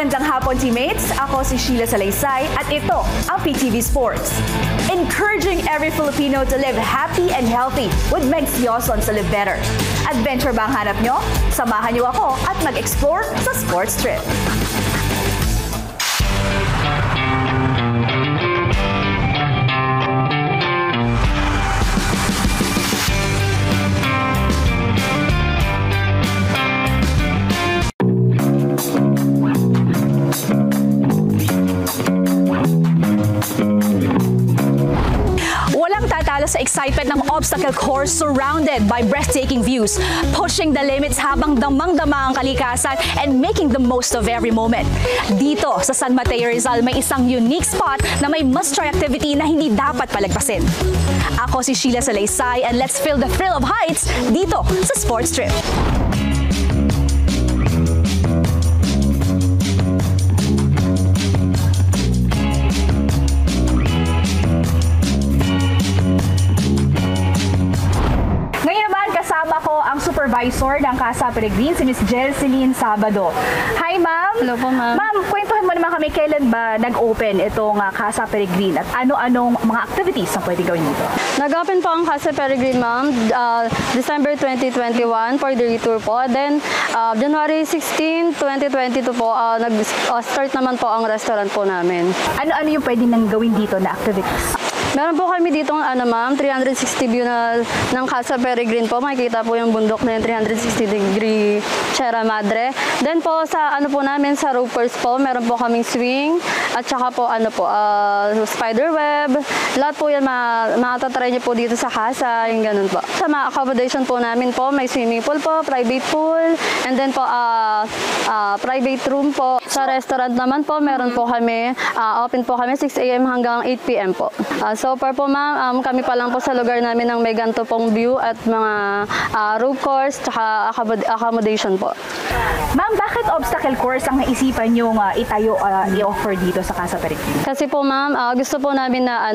Magandang hapon, teammates. Ako si Sheila Salaysay at ito ang PTV Sports. Encouraging every Filipino to live happy and healthy with Meg Sioson sa Live Better. Adventure ba ang hanap nyo? Samahan nyo ako at mag-explore sa Sports Trip. Sa excitement ng obstacle course surrounded by breathtaking views, pushing the limits habang damang-dama ang kalikasan and making the most of every moment. Dito sa San Mateo Rizal may isang unique spot na may must-try activity na hindi dapat palagpasin. Ako si Sheila Salaysay and let's feel the thrill of heights dito sa Sports Trip. Supervisor ng Casa Peregrine, si Miss Jelseline Sabado. Hi, ma'am. Hello po, ma'am. Ma'am, kwentuhan mo naman kami kailan ba nag-open itong Casa Peregrine at ano-anong mga activities ang pwede gawin dito? Nag-open po ang Casa Peregrine, ma'am, December 2021 for the retour po. Then, January 16, 2022 po, nag-start naman po ang restaurant po namin. Ano-ano yung pwede nang gawin dito na activities? Meron po kami dito ma'am, 360 view ng Casa Peregrine po. Makikita po yung bundok na yung 360-degree Sierra Madre. Then po sa po namin sa ropers po, meron po kaming swing at saka po spider web. Lahat po yan matatry niyo po dito sa casa, yung ganun po. Sa mga accommodation po namin po, may swimming pool po, private pool, and then po private room po. Sa restaurant naman po, meron po kami, open po kami 6 AM hanggang 8 PM po. So far po ma'am, kami pa lang po sa lugar namin ng may ganito pong view at mga rope course tsaka accommodation po. Ma'am, bakit obstacle course ang naisipan nyo itayo, i-offer dito sa Casa Peregrine? Kasi po ma'am, gusto po namin na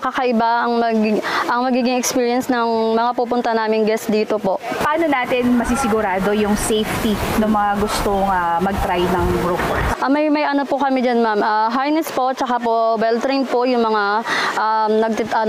kakaiba ang magiging experience ng mga pupunta naming guests dito po. Paano natin masisigurado yung safety ng mga gustong mag-try ng rope course? May po kami dyan ma'am, harness po tsaka po bell train po yung mga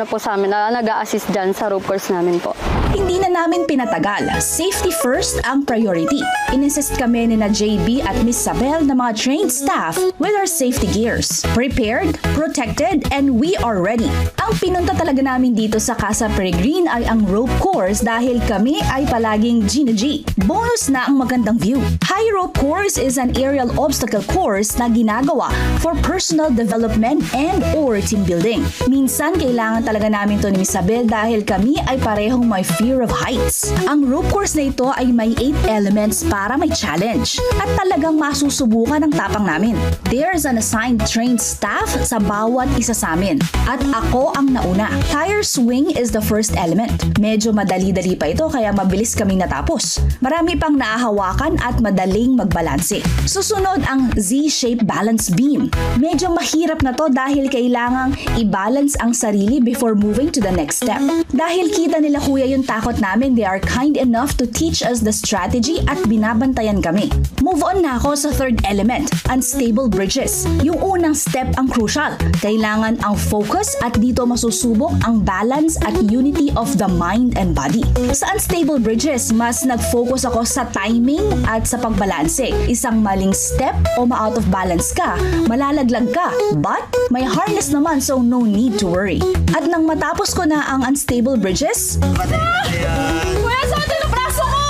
po sa amin, nag-a-assist dyan sa rope course namin po. Hindi na namin pinatagal. Safety first ang priority. Ininsist kami ni na JB at Miss Sabel na mga trained staff with our safety gears. Prepared, protected, and we are ready. Ang pinunta talaga namin dito sa Casa Peregrine ay ang rope course dahil kami ay palaging G. Bonus na ang magandang view. High rope course is an aerial obstacle course na ginagawa for personal development and or team building. Minsan, kailangan talaga namin to ni Miss Sabel dahil kami ay parehong may fear of heights. Ang rope course na ito ay may 8 elements para may challenge at talagang masusubukan ang tapang namin. There's an assigned trained staff sa bawat isa sa amin at ako ang nauna. Tire swing is the first element. Medyo madali-dali pa ito kaya mabilis kaming natapos. Marami pang naahawakan at madaling magbalanse. Susunod ang Z-shaped balance beam. Medyo mahirap na to dahil kailangang i-balance ang sarili before moving to the next step. Dahil kita nila kuya yung takot namin, they are kind enough to teach us the strategy at binabantayan kami. Move on na ako sa third element, unstable bridges. Yung unang step ang crucial. Kailangan ang focus at dito masusubok ang balance at unity of the mind and body. Sa unstable bridges, mas nag-focus ako sa timing at sa pagbalanse. Isang maling step o ma-out of balance ka, malalaglag ka, but may harness naman so no need to worry. At nang matapos ko na ang unstable bridges, Kuya, saan yung braso ko?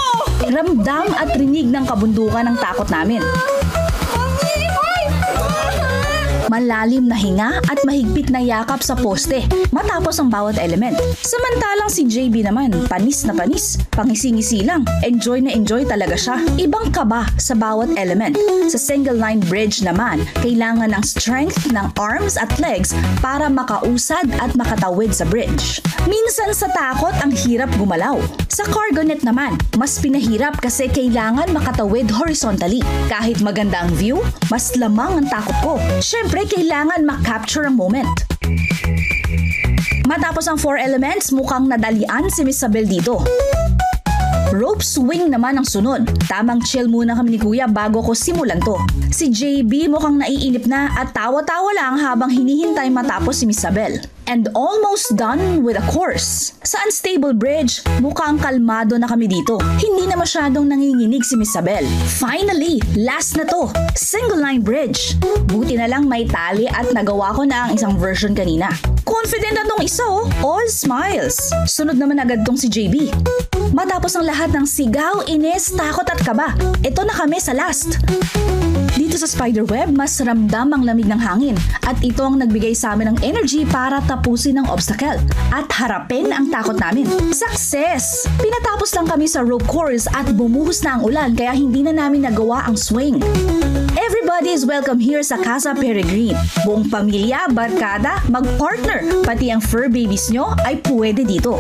ramdam at rinig ng kabundukan ng takot namin. Malalim na hinga at mahigpit na yakap sa poste matapos ang bawat element. Samantalang si JB naman, panis na panis, pangisi-ngisi lang. Enjoy na enjoy talaga siya. Ibang kaba sa bawat element. Sa single line bridge naman, kailangan ng strength ng arms at legs para makausad at makatawid sa bridge. Minsan sa takot ang hirap gumalaw. Sa cargo net naman, mas pinahirap kasi kailangan makatawid horizontally. Kahit maganda ang view, mas lamang ang takot ko. Syempre, kailangan makapture ang moment. Matapos ang 4 elements, mukhang nadalian si Miss Sabel dito. Rope swing naman ang sunod. Tamang chill muna kami ni Kuya bago ko simulan to. Si JB mukhang naiinip na at tawa-tawa lang habang hinihintay matapos si Miss Isabel. And almost done with a course. Sa unstable bridge, mukhang kalmado na kami dito. Hindi na masyadong nanginginig si Miss Isabel. Finally, last na to. Single line bridge. Buti na lang may tali at nagawa ko na ang isang version kanina. Confident na tong isa oh. All smiles. Sunod naman agad tong si JB. Matapos ang lahat ng sigaw, inis, takot at kaba, ito na kami sa last. Dito sa spiderweb, mas ramdam ang lamig ng hangin at ito ang nagbigay sa amin ng energy para tapusin ang obstacle at harapin ang takot namin. Success! Pinatapos lang kami sa rope course at bumuhos na ang ulan kaya hindi na namin nagawa ang swing. Everybody is welcome here sa Casa Peregrine. Buong pamilya, barkada, mag-partner, pati ang fur babies nyo ay pwede dito.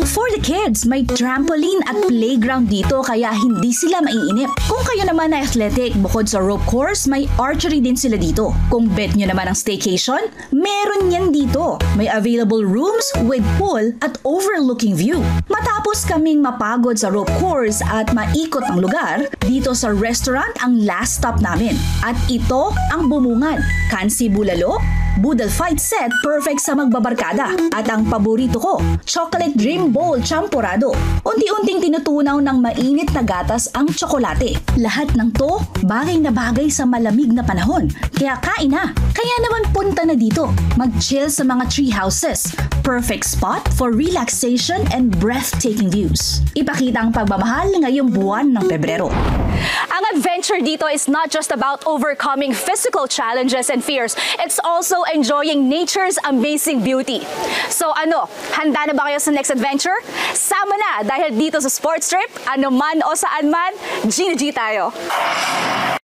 For the kids, may trampoline at playground dito kaya hindi sila maiinip. Kung kayo naman ay athletic, bukod sa rope course, may archery din sila dito. Kung bet nyo naman ang staycation, meron yan dito. May available rooms with pool at overlooking view. Matapos kaming mapagod sa rope course at maikot ang lugar, dito sa restaurant ang last stop namin. At ito ang Bumungan, Kansi Bulalo, Boodle Fight Set, perfect sa magbabarkada. At ang paborito ko, Chocolate Dream Bowl Champurado. Unti-unting tinutunaw ng mainit na gatas ang tsokolate. Lahat ng to, bagay na bagay sa malamig na panahon. Kaya kain na. Kaya naman punta na dito. Mag-chill sa mga tree houses. Perfect spot for relaxation and breathtaking views. Ipakita ang pagmamahal ngayong buwan ng Pebrero. Ang adventure dito is not just about overcoming physical challenges and fears. It's also enjoying nature's amazing beauty. So ano, handa na ba kayo sa next adventure? Sama na dahil dito sa Sports Trip, ano man o saan man, G na G tayo.